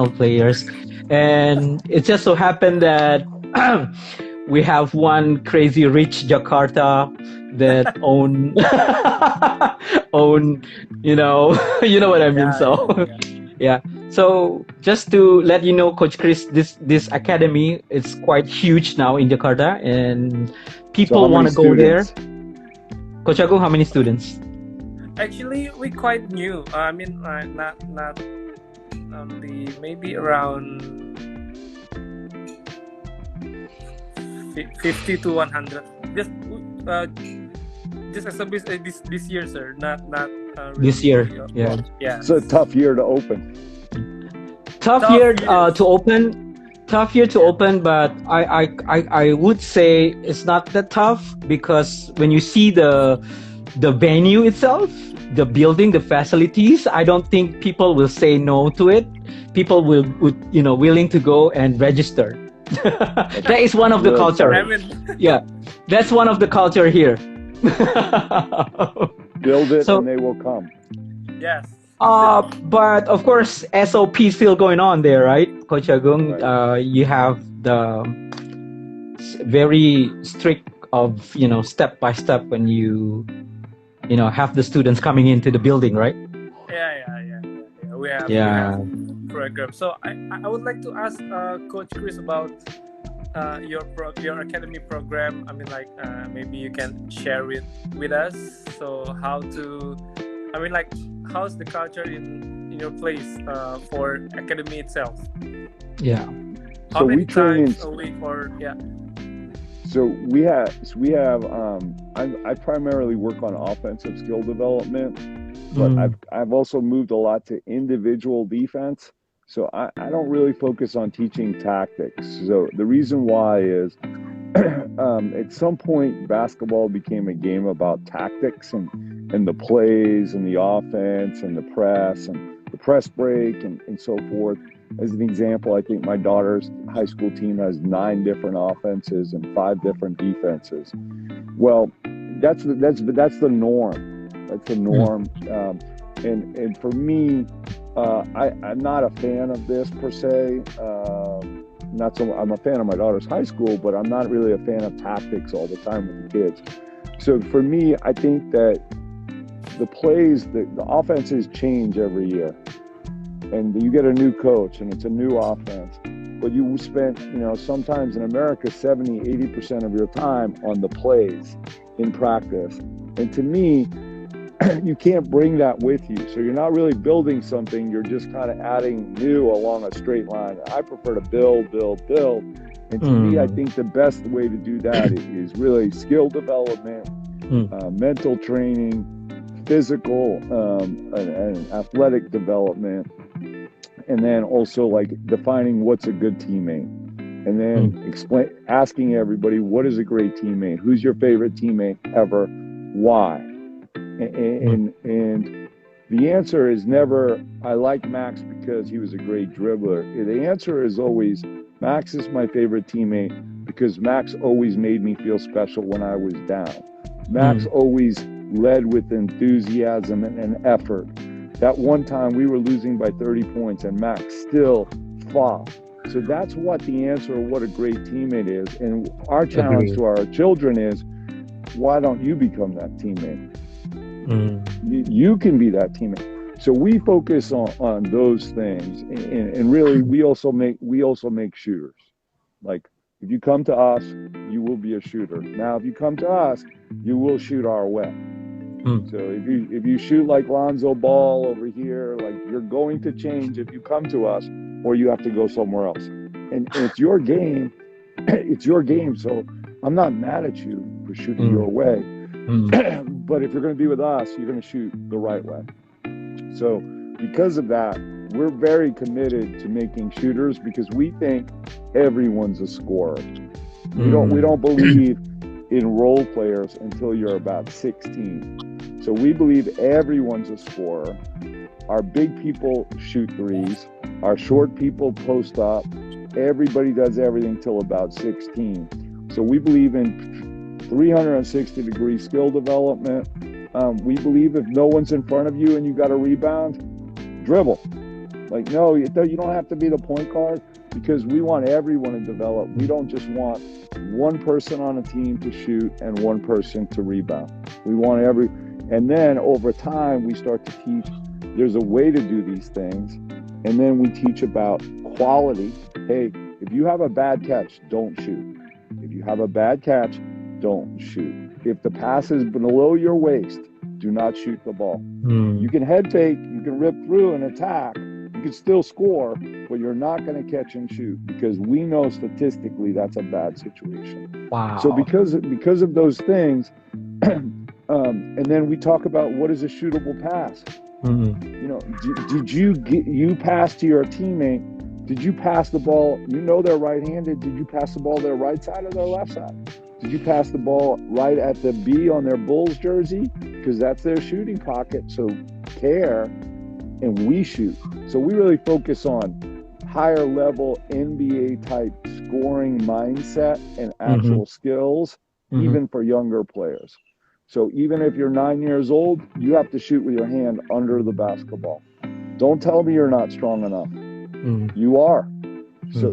players, and it just so happened that we have one crazy rich Jakarta that own you know what I mean. So just to let you know, Coach Chris, this academy is quite huge now in Jakarta, and people want to go there. Coach Agung, how many students? Actually, we quite new. I mean, not only maybe around 50 to 100. Just established this year, sir. Not really This year. Yeah. Yeah. It's a tough year to open. Tough year to open. Tough year to open, but I would say it's not that tough, because when you see the venue itself, the building, the facilities, I don't think people will say no to it. People would willing to go and register. That is one of the culture. Yeah, that's one of the culture here. Build it and they will come. Yes. But of course, SOP still going on there, right, Coach Agung? Right. You have the very strict of step by step when you have the students coming into the building, right? Yeah. We have program. So I would like to ask Coach Chris about your academy program. I mean, like maybe you can share it with us. So how's the culture in your place for academy itself? Yeah. How many times a week So we have I primarily work on offensive skill development, but I've also moved a lot to individual defense. So I don't really focus on teaching tactics. So the reason why is at some point basketball became a game about tactics and the plays and the offense and the press break and so forth. As an example, I think my daughter's high school team has 9 different offenses and 5 different defenses. Well, that's the norm. That's the norm. And for me, I'm not a fan of this per se. I'm a fan of my daughter's high school, but I'm not really a fan of tactics all the time with the kids. So for me, I think that the plays, the offenses change every year. And you get a new coach and it's a new offense. But you spent, sometimes in America, 70, 80% of your time on the plays in practice. And to me, you can't bring that with you. So you're not really building something. You're just kind of adding new along a straight line. I prefer to build. And to me, I think the best way to do that is really skill development, mental training, physical and athletic development, and then also like defining what's a good teammate, and then asking everybody, what is a great teammate? Who's your favorite teammate ever? Why? And the answer is never, I like Max because he was a great dribbler. The answer is always, Max is my favorite teammate because Max always made me feel special when I was down. Max always led with enthusiasm and effort. That one time we were losing by 30 points and Max still fought. So that's what the answer of what a great teammate is. And our challenge to our children is, why don't you become that teammate? You can be that teammate. So we focus on those things, and really we also make shooters. Like, if you come to us, you will be a shooter. Now, if you come to us, you will shoot our way. So if you shoot like Lonzo Ball over here, like, you're going to change if you come to us, or you have to go somewhere else. And it's your game. It's your game. So I'm not mad at you for shooting your way. But if you're going to be with us, you're going to shoot the right way. So because of that, we're very committed to making shooters, because we think everyone's a scorer. We don't believe in role players until you're about 16. So we believe everyone's a scorer. Our big people shoot threes. Our short people post up. Everybody does everything till about 16. So we believe in 360-degree skill development. We believe if no one's in front of you and you got a rebound, dribble. Like, no, you don't have to be the point guard, because we want everyone to develop. We don't just want one person on a team to shoot and one person to rebound. We want and then over time we start to teach there's a way to do these things. And then we teach about quality. Hey, if you have a bad catch, don't shoot. If you have a bad catch, don't shoot. If the pass is below your waist, do not shoot the ball. You can head fake, you can rip through and attack, you can still score, but you're not going to catch and shoot because we know statistically that's a bad situation. Wow. So because of those things, and then we talk about what is a shootable pass. You know, did you pass to your teammate? Did you pass the ball? You know they're right-handed. Did you pass the ball their right side or their left side? Did you pass the ball right at the B on their Bulls jersey? Because that's their shooting pocket. So care, and we shoot. So we really focus on higher level NBA type scoring mindset and actual skills, even for younger players. So even if you're 9 years old, you have to shoot with your hand under the basketball. Don't tell me you're not strong enough. You are. So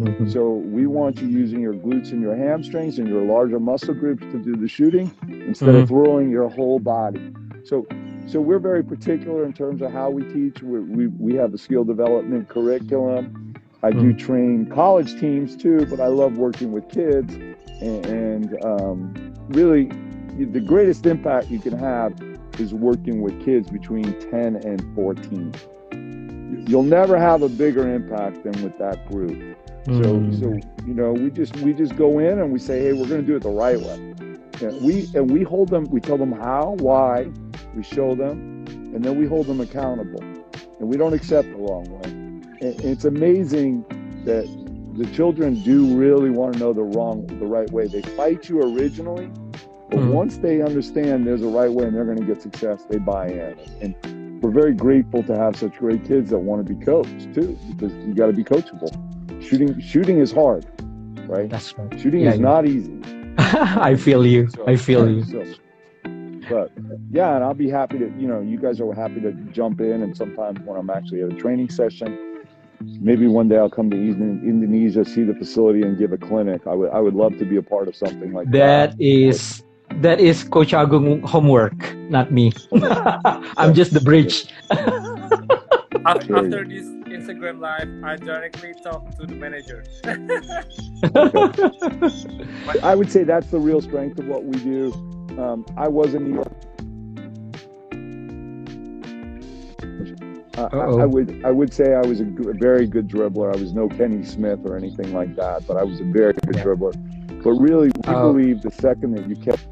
we want you using your glutes and your hamstrings and your larger muscle groups to do the shooting instead of throwing your whole body. So we're very particular in terms of how we teach. We have a skill development curriculum. I do train college teams too, but I love working with kids. And really, the greatest impact you can have is working with kids between 10 and 14. You'll never have a bigger impact than with that group. So you know, we just go in and we say, hey, we're going to do it the right way. And we hold them. We tell them how, why. We show them, and then we hold them accountable. And we don't accept the wrong way. And it's amazing that the children do really want to know the right way. They fight you originally, but once they understand there's a right way and they're going to get success, they buy in. And we're very grateful to have such great kids that want to be coached too, because you got to be coachable. Shooting is hard, right? That's right. Shooting is not easy. I feel you. But yeah, and I'll be happy to, you know, you guys are happy to jump in. And sometimes when I'm actually at a training session, maybe one day I'll come to Indonesia, see the facility, and give a clinic. I would love to be a part of something like that. That is Coach Agung homework, not me. I'm just the bridge. After this Instagram live, I directly talk to the manager. I would say that's the real strength of what we do. I was in New York. I would say I was a very good dribbler. I was no Kenny Smith or anything like that, but I was a very good dribbler. But really, we believe the second that you kept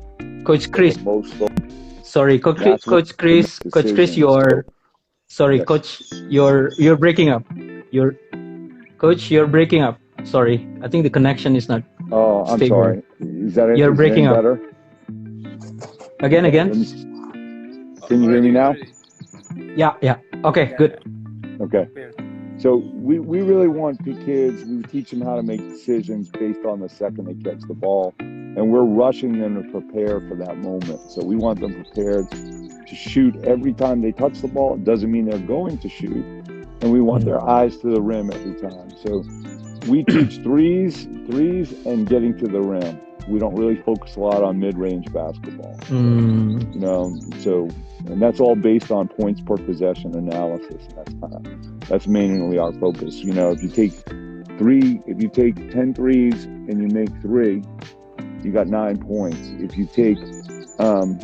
Coach Chris. Sorry, Coach Chris. Coach, you're breaking up. You're breaking up. Sorry, I think the connection is not. Oh, I'm stable. sorry. Is that it? You're breaking up. Better? Again. Can you hear me now? Yeah. Okay, good. Okay. So we really want the kids, we teach them how to make decisions based on the second they catch the ball. And we're rushing them to prepare for that moment. So we want them prepared to shoot every time they touch the ball. It doesn't mean they're going to shoot. And we want their eyes to the rim every time. So we teach threes and getting to the rim. We don't really focus a lot on mid-range basketball. You know, so, and that's all based on points per possession analysis. That's mainly our focus. You know, if you take 10 threes and you make 3, you got 9 points. If you take 10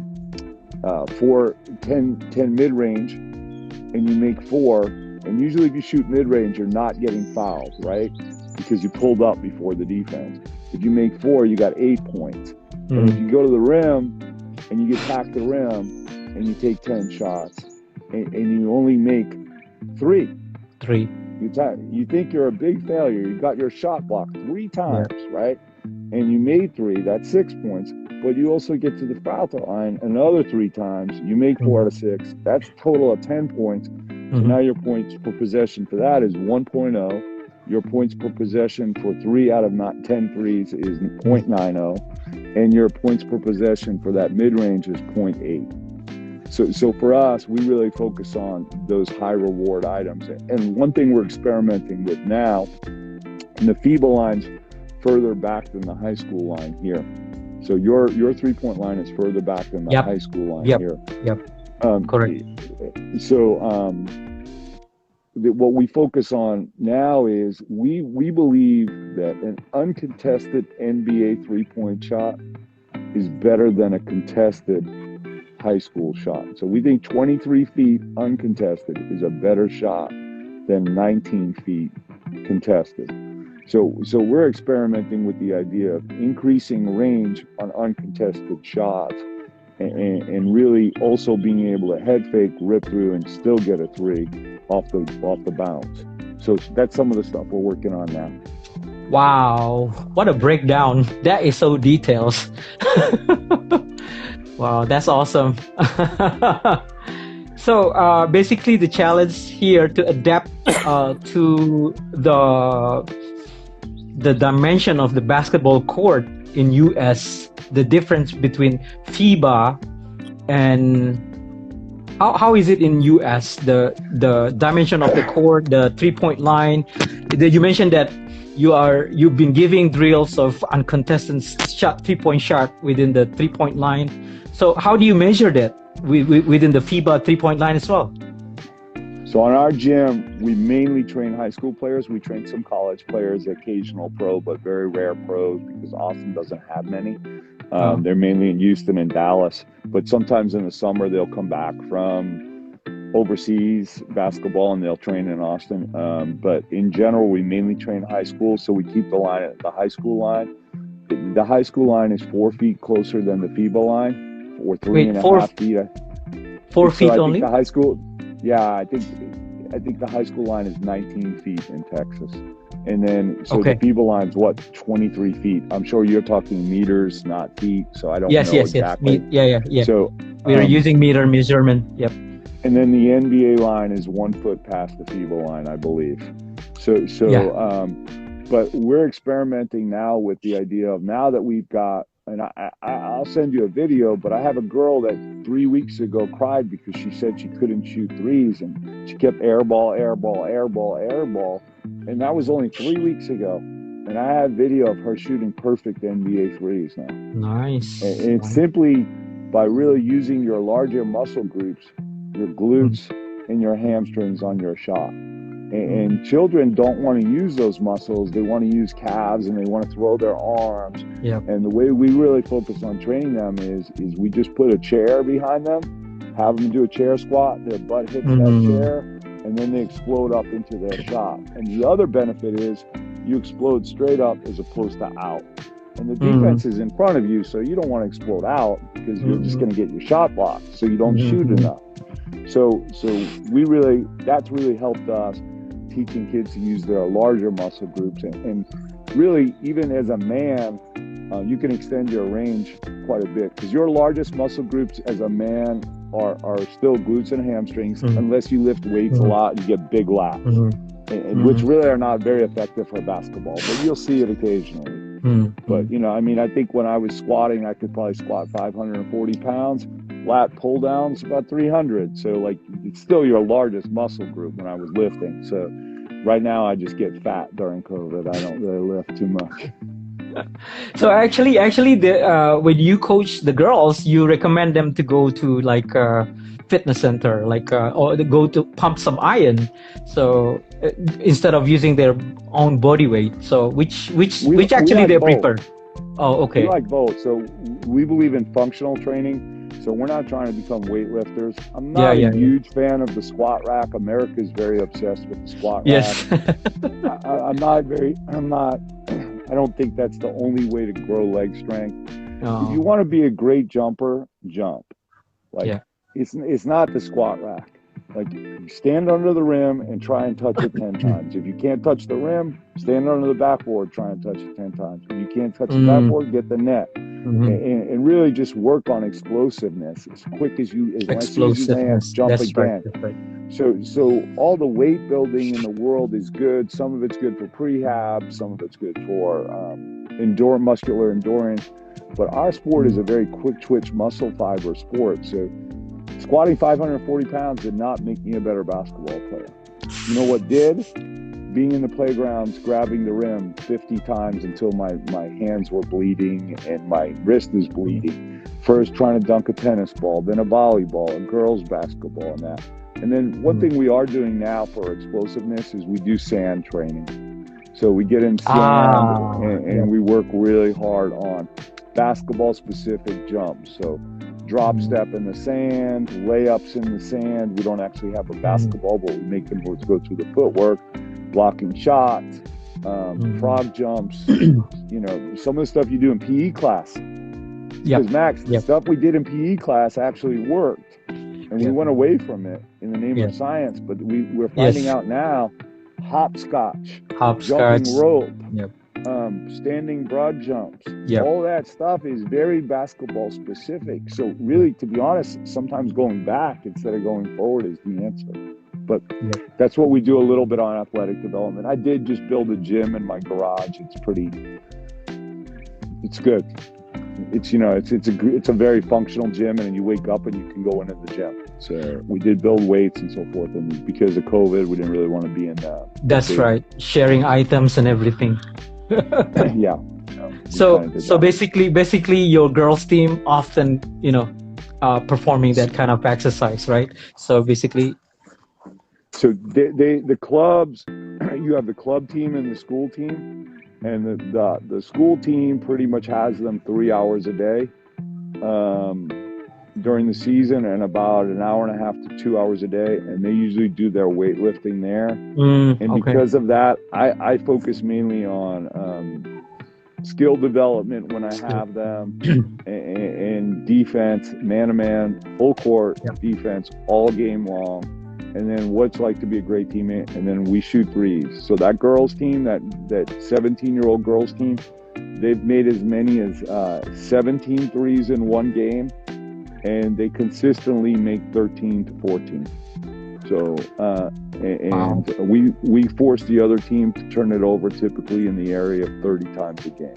mid-range and you make 4, and usually if you shoot mid-range, you're not getting fouled, right? Because you pulled up before the defense. If you make 4, you got 8 points. And if you go to the rim and you get past the rim and you take 10 shots and you only make 3. You think you're a big failure. You got your shot blocked 3 times, right? And you made 3, that's 6 points. But you also get to the foul line another 3 times. You make 4 out of 6. That's a total of 10 points. So now your points per possession for that is 1.0. Your points per possession for 3 out of 10 threes is 0.90. And your points per possession for that mid-range is 0.8. So for us, we really focus on those high reward items. And one thing we're experimenting with now, and the FIBA line's further back than the high school line here. So your 3-point line is further back than the high school line here. Correct. So what we focus on now is we believe that an uncontested NBA 3-point shot is better than a contested high school shot. So we think 23 feet uncontested is a better shot than 19 feet contested. So we're experimenting with the idea of increasing range on uncontested shots and really also being able to head fake, rip through, and still get a three off the bounce. So that's some of the stuff we're working on now. Wow, what a breakdown. That is so detailed. Wow, that's awesome. So basically the challenge here to adapt to the dimension of the basketball court in US, the difference between FIBA and how is it in US, the dimension of the court, the 3-point line. You mentioned that you've been giving drills of uncontested shot, 3-point shot within the 3-point line. So how do you measure that within the FIBA 3-point line as well? So in our gym, we mainly train high school players. We train some college players, occasional pro, but very rare pros because Austin doesn't have many. They're mainly in Houston and Dallas. But sometimes in the summer, they'll come back from overseas basketball and they'll train in Austin. But in general, we mainly train high school. So we keep the line at the high school line. The high school line is 4 feet closer than the FIBA line, or 3.5 feet. 4 feet so only? The high school, I think the high school line is 19 feet in Texas. And then, the FIBA line's 23 feet. I'm sure you're talking meters, not feet. So I don't know exactly. Yes. So we're using meter measurement. Yep. And then the NBA line is 1 foot past the FIBA line, I believe. But we're experimenting now with the idea of, now that we've got, and I'll send you a video, but I have a girl that 3 weeks ago cried because she said she couldn't shoot threes, and she kept airball. And that was only 3 weeks ago. And I have video of her shooting perfect NBA threes now. Nice. And it's simply by really using your larger muscle groups, your glutes and your hamstrings on your shot. And children don't want to use those muscles. They want to use calves and they want to throw their arms. Yep. And the way we really focus on training them is we just put a chair behind them, have them do a chair squat, their butt hits that chair, and then they explode up into their shot. And the other benefit is you explode straight up as opposed to out. And the defense is in front of you, so you don't want to explode out because you're just going to get your shot blocked, so you don't shoot enough. So that's really helped us, teaching kids to use their larger muscle groups. And really, even as a man, you can extend your range quite a bit, because your largest muscle groups as a man are still glutes and hamstrings, unless you lift weights a lot, you get big lats, and which really are not very effective for basketball, but you'll see it occasionally. But, I think when I was squatting, I could probably squat 540 pounds. Lat pull downs about 300. So it's still your largest muscle group when I was lifting. So right now I just get fat during COVID. I don't really lift too much. So actually, when you coach the girls, you recommend them to go to a fitness center, or go to pump some iron. So instead of using their own body weight. So which actually they prefer. Oh, okay. We like both. So we believe in functional training. So we're not trying to become weightlifters. I'm not a huge fan of the squat rack. America's very obsessed with the squat rack. Yes. I don't think that's the only way to grow leg strength. Oh. If you want to be a great jumper, jump. It's not the squat rack. You stand under the rim and try and touch it 10 times. If you can't touch the rim, stand under the backboard, try and touch it 10 times. If you can't touch the backboard, get the net. And really just work on explosiveness as quick as you, as much as you can, jump again. Right. So all the weight building in the world is good. Some of it's good for prehab, some of it's good for muscular endurance. But our sport is a very quick twitch muscle fiber sport. So squatting 540 pounds did not make me a better basketball player. You know what did? Being in the playgrounds, grabbing the rim 50 times until my hands were bleeding and my wrist is bleeding. First trying to dunk a tennis ball, then a volleyball, a girls basketball, and that. And then one thing we are doing now for explosiveness is we do sand training. So we get in sand and we work really hard on basketball specific jumps. So drop step in the sand, layups in the sand. We don't actually have a basketball, but we make them go through the footwork, blocking shots, frog jumps, you know, some of the stuff you do in PE class. Because Max, the stuff we did in PE class actually worked. And we went away from it in the name of science, but we're finding out now, hopscotch, jumping rope, standing broad jumps, all that stuff is very basketball specific. So really, to be honest, sometimes going back instead of going forward is the answer. But that's what we do a little bit on athletic development. I did just build a gym in my garage. It's good. It's, you know, it's a very functional gym, and you wake up and you can go into the gym. So we did build weights and so forth, and because of COVID, we didn't really want to be in that. That's right, sharing items and everything. Yeah. So basically, your girls' team often, you know, performing that kind of exercise, right? So basically, the clubs, you have the club team and the school team. And the school team pretty much has them 3 hours a day during the season, and about an hour and a half to 2 hours a day. And they usually do their weightlifting there. Because of that, I focus mainly on skill development when I have them, and defense, man-to-man, full court defense all game long. And then what's like to be a great teammate, and then we shoot threes. So that girls team, that 17-year-old girls team, they've made as many as 17 threes in one game, and they consistently make 13 to 14. So we force the other team to turn it over typically in the area of 30 times a game.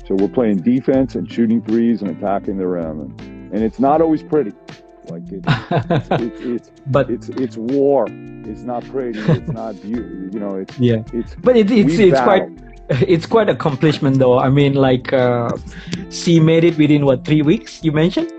So we're playing defense and shooting threes and attacking the rim, and it's not always pretty. Like it's war. It's not pretty. It's not beautiful. You know. It's quite accomplishment though. I mean, like she made it within 3 weeks? You mentioned.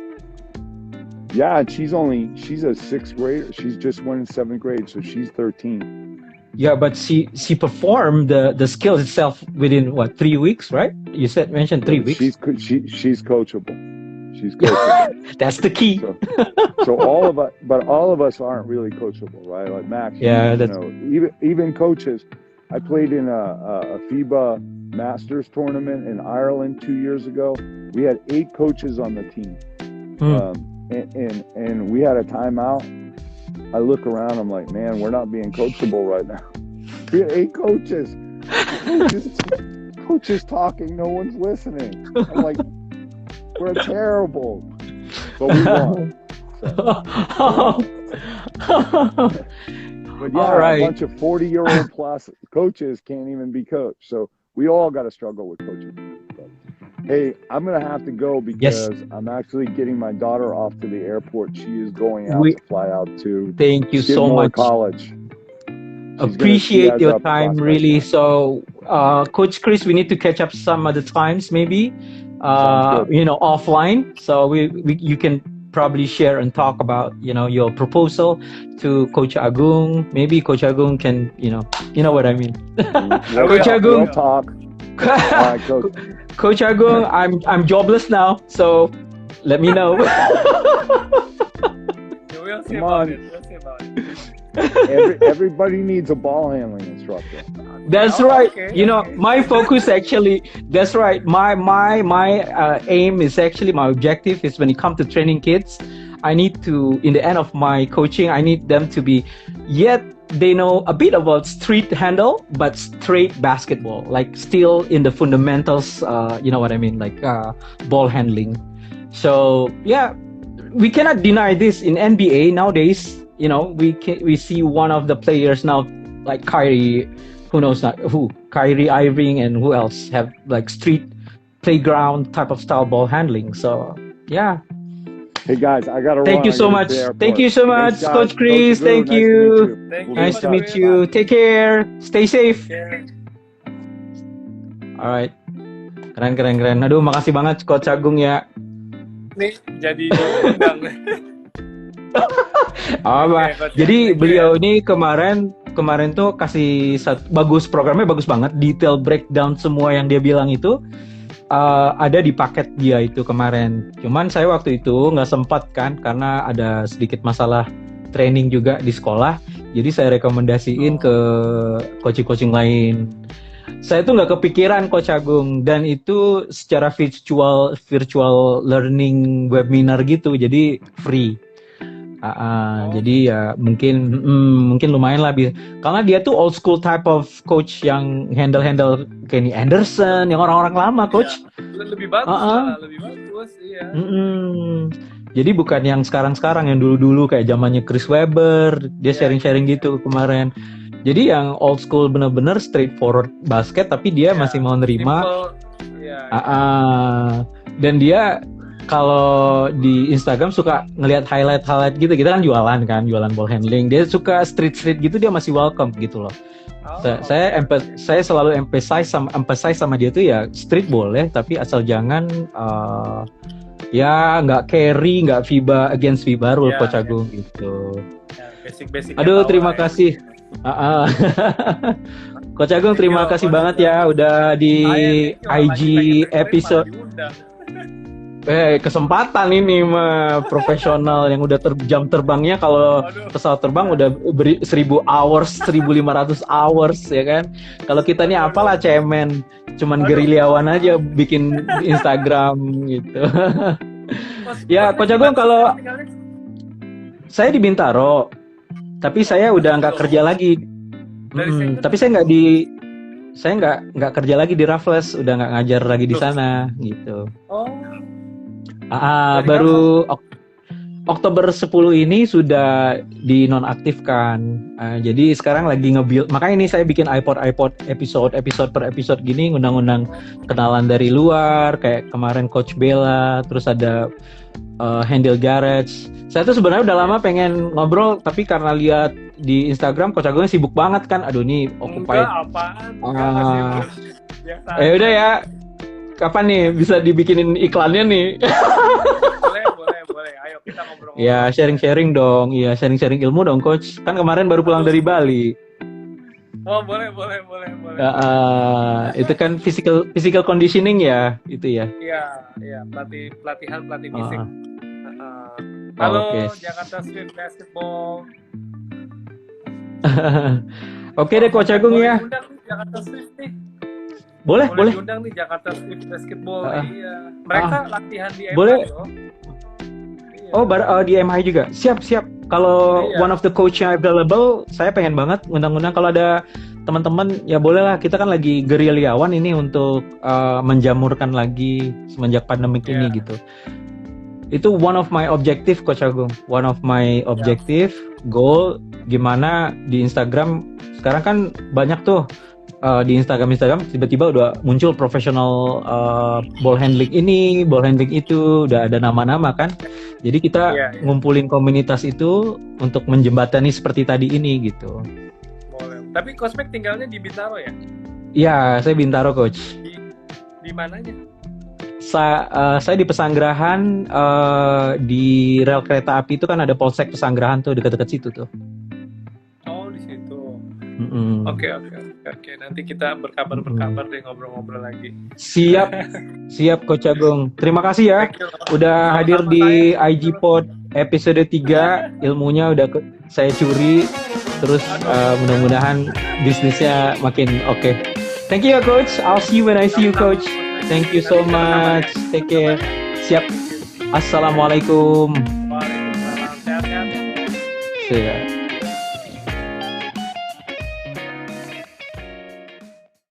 Yeah, she's a sixth grader. She's just went in seventh grade, so she's 13. Yeah, but she performed the skill itself within 3 weeks, right? You mentioned 3 weeks. She's coachable. She's coachable. That's the key. So all of us aren't really coachable, right? Like Max, even coaches. I played in a FIBA Masters tournament in Ireland 2 years ago. We had 8 coaches on the team, and we had a timeout. I look around, I'm like, man, we're not being coachable right now. We had 8 coaches. Coaches talking, no one's listening. I'm like, we're terrible, but we won. But yeah, a bunch of 40-year-old plus coaches can't even be coached. So we all got to struggle with coaching. But, hey, I'm going to have to go because I'm actually getting my daughter off to the airport. She is going out to fly out to Thank you so much. College. Appreciate your time, really. So, Coach Chris, we need to catch up some other times, maybe. Offline, so you can probably share and talk about your proposal to Coach Agung. Maybe Coach Agung can you know what I mean. Coach Agung, we'll talk. Right, Coach. Coach Agung, I'm jobless now, so let me know. We'll see about it. Everybody needs a ball handling instructor. That's right. Okay. My focus actually. That's right. My aim is actually, my objective is, when it comes to training kids, I need to, in the end of my coaching, I need them to be, yet they know a bit about street handle, but straight basketball, like still in the fundamentals. You know what I mean, like ball handling. So yeah, we cannot deny this in NBA nowadays. We see one of the players now, like Kyrie. Kyrie Irving, and who else have like street playground type of style ball handling. So yeah. Hey guys, I gotta Thank you so much. Thank you so much, Coach Chris. Thank you. Nice to meet you. Take care. Stay safe. Alright. Keren. Aduh, makasih banget Coach Agung ya. Nih jadi undang. Apa? Coach, Jadi thank you beliau ya. ini kemarin tuh kasih bagus, programnya bagus banget, detail breakdown semua yang dia bilang itu ada di paket dia itu kemarin. Cuman saya waktu itu nggak sempat kan karena ada sedikit masalah training juga di sekolah. Jadi saya rekomendasiin ke coaching-coaching lain. Saya tuh nggak kepikiran Coach Agung, dan itu secara virtual learning webinar gitu, jadi free. Jadi ya mungkin lumayan lah, karena dia tuh old school type of coach yang handle Kenny Anderson, yang orang-orang lama coach. Iya. Lebih bagus malah, lebih bagus, iya. Jadi bukan yang sekarang yang dulu-dulu kayak zamannya Chris Webber, dia sharing-sharing gitu kemarin. Jadi yang old school bener-bener straightforward basket, tapi dia masih mau nerima. Dan dia kalau di Instagram suka ngelihat highlight gitu. Kita kan jualan ball handling. Dia suka street gitu, dia masih welcome gitu loh. Saya selalu emphasize sama dia tuh ya, street boleh, tapi asal jangan ya nggak carry, nggak FIBA against FIBA rule, Coach Agung gitu. Basic. Aduh, terima kasih. Coach Agung, terima kasih banget ya udah di IG episode. Kesempatan ini mah profesional yang udah jam terbangnya kalau pesawat terbang udah 1.000 hours, 1.500 hours ya kan. Kalau kita nih apalah cemen, cuman gerilyawan aja bikin Instagram gitu. Ya Coach Agung, kalau saya di Bintaro, tapi saya udah nggak kerja lagi. Tapi saya nggak kerja lagi di Raffles, udah nggak ngajar lagi di sana gitu. Baru Oktober 10 ini sudah dinonaktifkan. Jadi sekarang lagi nge-build. Makanya ini saya bikin iPod episode per episode gini, ngundang-undang kenalan dari luar, kayak kemarin Coach Bella, terus ada Handle Garage. Saya tuh sebenarnya udah lama pengen ngobrol, tapi karena lihat di Instagram Coach Agungnya sibuk banget kan. Aduh, nih occupied. Udah ya. Kapan nih bisa dibikinin iklannya nih? Boleh. Ayo kita ngobrol. Ya, sharing-sharing dong. Iya, sharing-sharing ilmu dong, Coach. Kan kemarin baru pulang dari Bali. Oh, boleh. Itu kan physical conditioning ya, itu ya. Iya, pelatihan fisik. Halo, Jakarta Street Basketball. Oke deh, Coach Agung ya. Jakarta Street nih. Boleh. Diundang nih Jakarta Street Basketball. Iya. Mereka latihan di MI. Boleh. Iya. Di MI juga. Siap. Kalau one of the coach yang available, saya pengen banget undang-undang. Kalau ada teman-teman, ya bolehlah. Kita kan lagi gerilyawan ini untuk menjamurkan lagi semenjak pandemik ini gitu. Itu one of my objective, Coach Agung. One of my objective goal, gimana di Instagram sekarang kan banyak tuh. Di Instagram tiba-tiba udah muncul profesional ball handling ini, ball handling itu, udah ada nama-nama kan. Jadi kita ngumpulin komunitas itu untuk menjembatani seperti tadi ini gitu. Boleh. Tapi Coach Mac tinggalnya di Bintaro ya? Iya, saya Bintaro, Coach. Di mananya? Saya di Pesanggerahan, di rel kereta api itu kan ada Polsek Pesanggerahan tuh, dekat-dekat situ tuh. Oh, di situ. Oke. Nanti kita berkabar deh, ngobrol-ngobrol lagi. Siap Coach Agung. Terima kasih ya. Udah hadir di IG Pod episode 3. Ilmunya udah saya curi. Terus mudah-mudahan bisnisnya makin oke. Thank you ya Coach. I'll see you when I see you, Coach. Thank you so much. Take care. Siap. Assalamualaikum. Waalaikumsalam. Sehat-sehat. Siap.